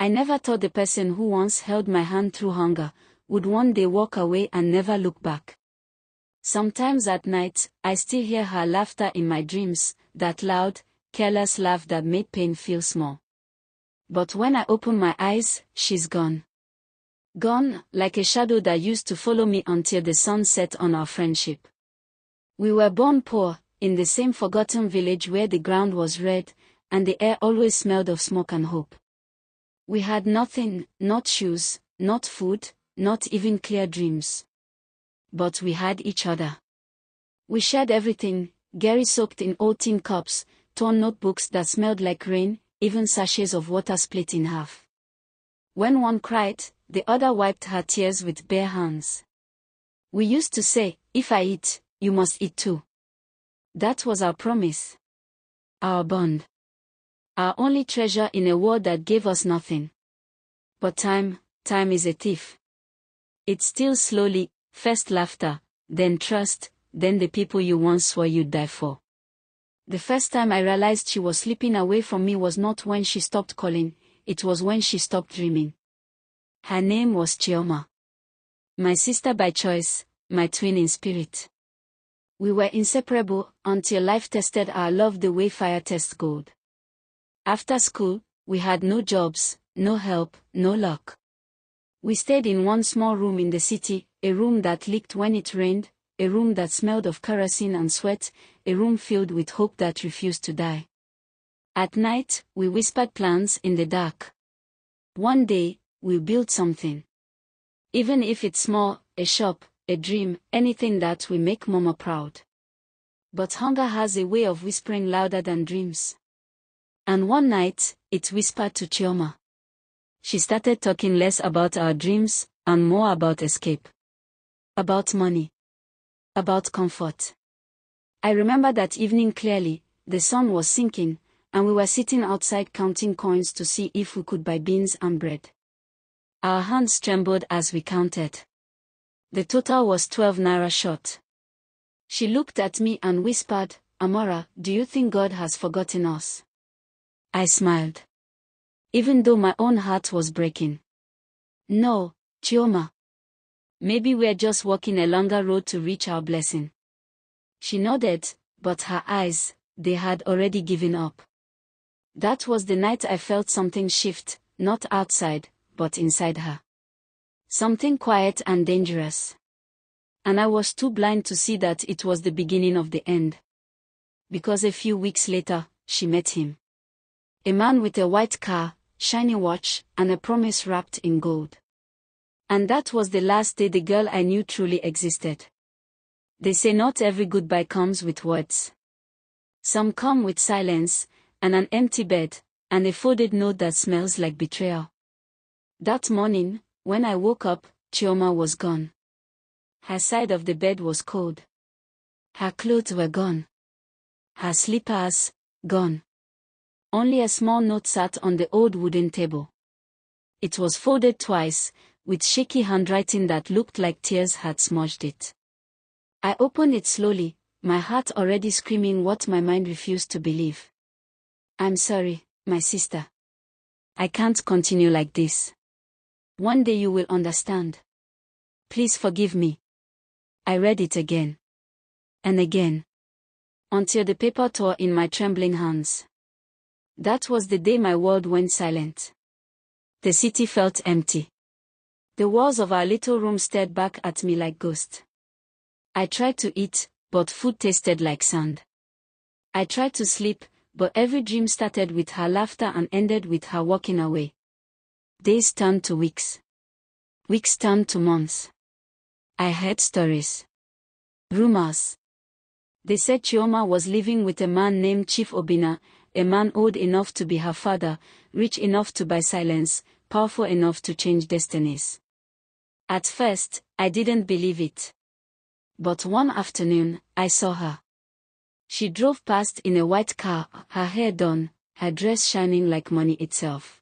I never thought the person who once held my hand through hunger would one day walk away and never look back. Sometimes at night, I still hear her laughter in my dreams, that loud, careless laugh that made pain feel small. But when I open my eyes, she's gone. Gone, like a shadow that used to follow me until the sun set on our friendship. We were born poor, in the same forgotten village where the ground was red, and the air always smelled of smoke and hope. We had nothing, not shoes, not food, not even clear dreams. But we had each other. We shared everything, Gary soaked in old tin cups, torn notebooks that smelled like rain, even sachets of water split in half. When one cried, the other wiped her tears with bare hands. We used to say, if I eat, you must eat too. That was our promise. Our bond. Our only treasure in a world that gave us nothing. But time is a thief. It steals slowly, first laughter, then trust, then the people you once swore you'd die for. The first time I realized she was slipping away from me was not when she stopped calling, it was when she stopped dreaming. Her name was Chioma. My sister by choice, my twin in spirit. We were inseparable until life tested our love the way fire tests gold. After school, we had no jobs, no help, no luck. We stayed in one small room in the city, a room that leaked when it rained, a room that smelled of kerosene and sweat, a room filled with hope that refused to die. At night, we whispered plans in the dark. One day, we'll build something. Even if it's small, a shop, a dream, anything that will make Mama proud. But hunger has a way of whispering louder than dreams. And one night, it whispered to Chioma. She started talking less about our dreams, and more about escape. About money. About comfort. I remember that evening clearly, the sun was sinking, and we were sitting outside counting coins to see if we could buy beans and bread. Our hands trembled as we counted. The total was 12 naira short. She looked at me and whispered, Amara, do you think God has forgotten us? I smiled. Even though my own heart was breaking. No, Chioma. Maybe we're just walking a longer road to reach our blessing. She nodded, but her eyes, they had already given up. That was the night I felt something shift, not outside, but inside her. Something quiet and dangerous. And I was too blind to see that it was the beginning of the end. Because a few weeks later, she met him. A man with a white car, shiny watch, and a promise wrapped in gold. And that was the last day the girl I knew truly existed. They say not every goodbye comes with words. Some come with silence, and an empty bed, and a folded note that smells like betrayal. That morning, when I woke up, Chioma was gone. Her side of the bed was cold. Her clothes were gone. Her slippers, gone. Only a small note sat on the old wooden table. It was folded twice, with shaky handwriting that looked like tears had smudged it. I opened it slowly, my heart already screaming what my mind refused to believe. I'm sorry, my sister. I can't continue like this. One day you will understand. Please forgive me. I read it again. And again. Until the paper tore in my trembling hands. That was the day my world went silent. The city felt empty. The walls of our little room stared back at me like ghosts. I tried to eat, but food tasted like sand. I tried to sleep, but every dream started with her laughter and ended with her walking away. Days turned to weeks. Weeks turned to months. I heard stories. Rumors. They said Chioma was living with a man named Chief Obina, a man old enough to be her father, rich enough to buy silence, powerful enough to change destinies. At first, I didn't believe it. But one afternoon, I saw her. She drove past in a white car, her hair done, her dress shining like money itself.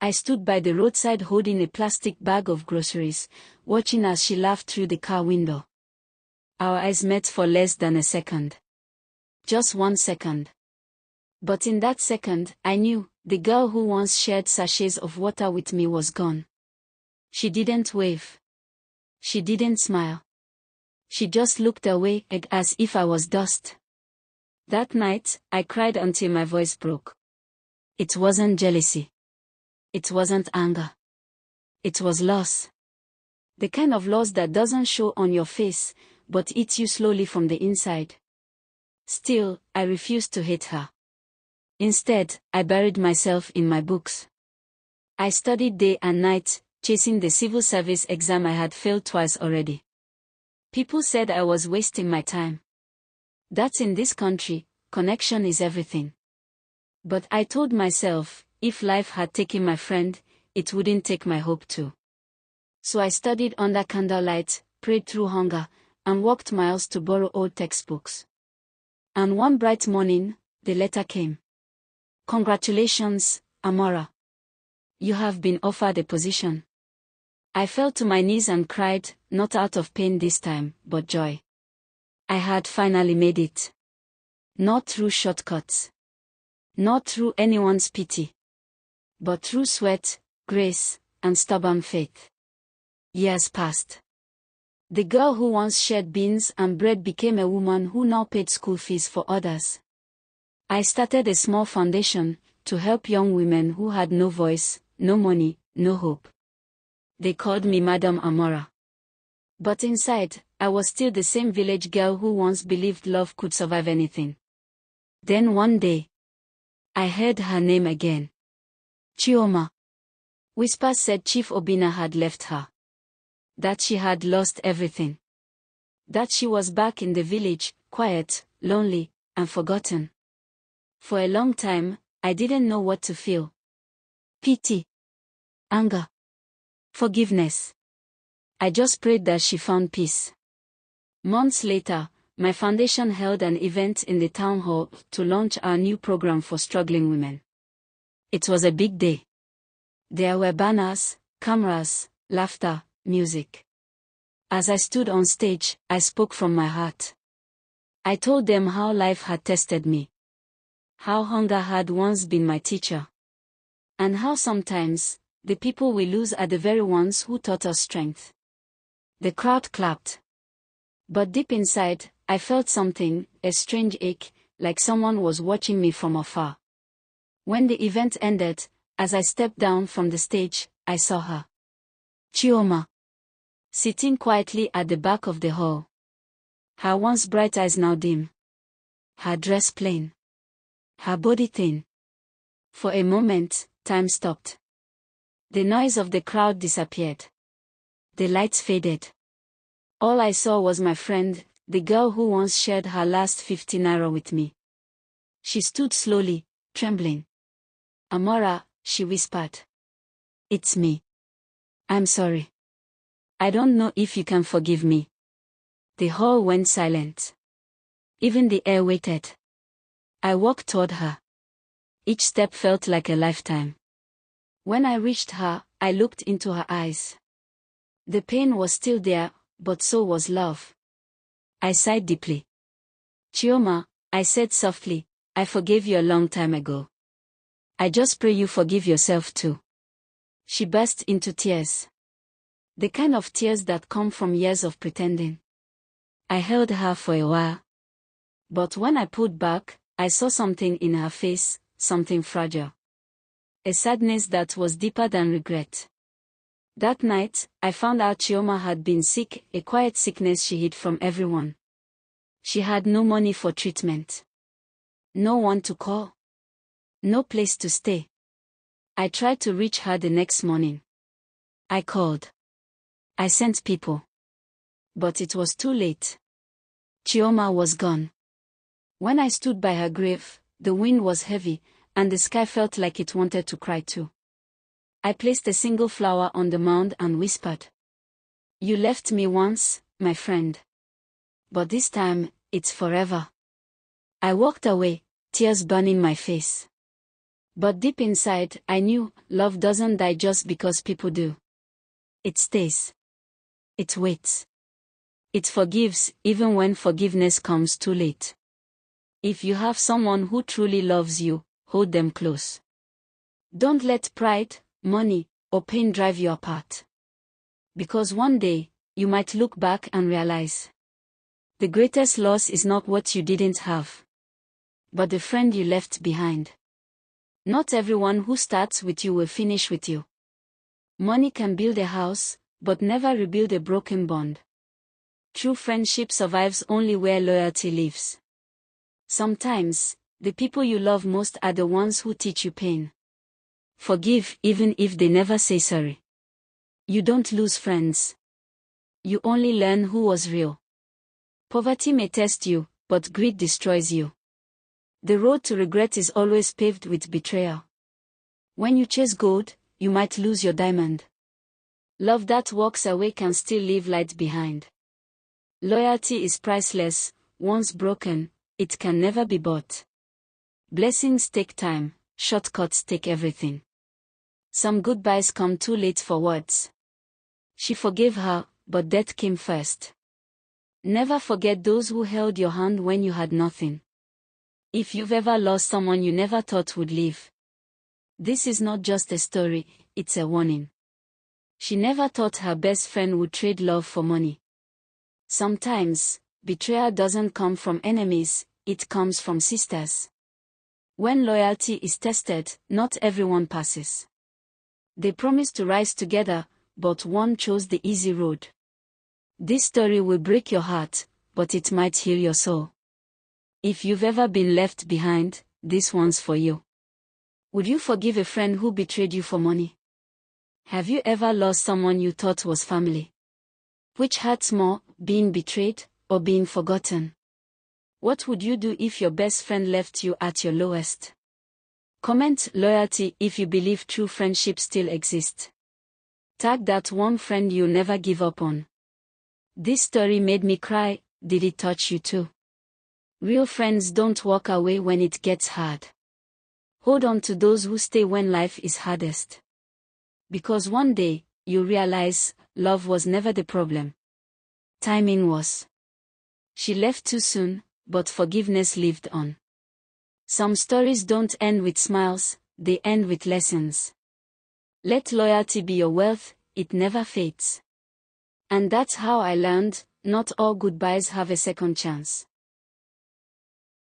I stood by the roadside holding a plastic bag of groceries, watching as she laughed through the car window. Our eyes met for less than a second. Just 1 second. But in that second, I knew, the girl who once shared sachets of water with me was gone. She didn't wave. She didn't smile. She just looked away, as if I was dust. That night, I cried until my voice broke. It wasn't jealousy. It wasn't anger. It was loss. The kind of loss that doesn't show on your face, but eats you slowly from the inside. Still, I refused to hate her. Instead, I buried myself in my books. I studied day and night, chasing the civil service exam I had failed twice already. People said I was wasting my time. That's in this country, connection is everything. But I told myself, if life had taken my friend, it wouldn't take my hope too. So I studied under candlelight, prayed through hunger, and walked miles to borrow old textbooks. And one bright morning, the letter came. Congratulations, Amora. You have been offered a position. I fell to my knees and cried, not out of pain this time, but joy. I had finally made it. Not through shortcuts. Not through anyone's pity. But through sweat, grace, and stubborn faith. Years passed. The girl who once shared beans and bread became a woman who now paid school fees for others. I started a small foundation to help young women who had no voice, no money, no hope. They called me Madam Amora. But inside, I was still the same village girl who once believed love could survive anything. Then one day, I heard her name again. Chioma. Whispers said Chief Obina had left her. That she had lost everything. That she was back in the village, quiet, lonely, and forgotten. For a long time, I didn't know what to feel. Pity. Anger. Forgiveness. I just prayed that she found peace. Months later, my foundation held an event in the town hall to launch our new program for struggling women. It was a big day. There were banners, cameras, laughter, music. As I stood on stage, I spoke from my heart. I told them how life had tested me. How hunger had once been my teacher. And how sometimes, the people we lose are the very ones who taught us strength. The crowd clapped. But deep inside, I felt something, a strange ache, like someone was watching me from afar. When the event ended, as I stepped down from the stage, I saw her. Chioma. Sitting quietly at the back of the hall. Her once bright eyes now dim. Her dress plain. Her body thin. For a moment, time stopped. The noise of the crowd disappeared. The lights faded. All I saw was my friend, the girl who once shared her last 50 naira with me. She stood slowly, trembling. Amora, she whispered. It's me. I'm sorry. I don't know if you can forgive me. The hall went silent. Even the air waited. I walked toward her. Each step felt like a lifetime. When I reached her, I looked into her eyes. The pain was still there, but so was love. I sighed deeply. Chioma, I said softly, I forgave you a long time ago. I just pray you forgive yourself too. She burst into tears. The kind of tears that come from years of pretending. I held her for a while. But when I pulled back, I saw something in her face, something fragile. A sadness that was deeper than regret. That night, I found out Chioma had been sick, a quiet sickness she hid from everyone. She had no money for treatment. No one to call. No place to stay. I tried to reach her the next morning. I called. I sent people. But it was too late. Chioma was gone. When I stood by her grave, the wind was heavy, and the sky felt like it wanted to cry too. I placed a single flower on the mound and whispered. You left me once, my friend. But this time, it's forever. I walked away, tears burning my face. But deep inside, I knew, love doesn't die just because people do. It stays. It waits. It forgives, even when forgiveness comes too late. If you have someone who truly loves you, hold them close. Don't let pride, money, or pain drive you apart. Because one day, you might look back and realize the greatest loss is not what you didn't have, but the friend you left behind. Not everyone who starts with you will finish with you. Money can build a house, but never rebuild a broken bond. True friendship survives only where loyalty lives. Sometimes, the people you love most are the ones who teach you pain. Forgive even if they never say sorry. You don't lose friends. You only learn who was real. Poverty may test you, but greed destroys you. The road to regret is always paved with betrayal. When you chase gold, you might lose your diamond. Love that walks away can still leave light behind. Loyalty is priceless. Once broken, it can never be bought. Blessings take time, shortcuts take everything. Some goodbyes come too late for words. She forgave her, but death came first. Never forget those who held your hand when you had nothing. If you've ever lost someone you never thought would leave, this is not just a story, it's a warning. She never thought her best friend would trade love for money. Sometimes, betrayal doesn't come from enemies, it comes from sisters. When loyalty is tested, not everyone passes. They promise to rise together, but one chose the easy road. This story will break your heart, but it might heal your soul. If you've ever been left behind, this one's for you. Would you forgive a friend who betrayed you for money? Have you ever lost someone you thought was family? Which hurts more, being betrayed, or being forgotten? What would you do if your best friend left you at your lowest? Comment loyalty if you believe true friendship still exists. Tag that one friend you'll never give up on. This story made me cry. Did it touch you too? Real friends don't walk away when it gets hard. Hold on to those who stay when life is hardest. Because one day, you realize, love was never the problem. Timing was. She left too soon, but forgiveness lived on. Some stories don't end with smiles, they end with lessons. Let loyalty be your wealth, it never fades. And that's how I learned, not all goodbyes have a second chance.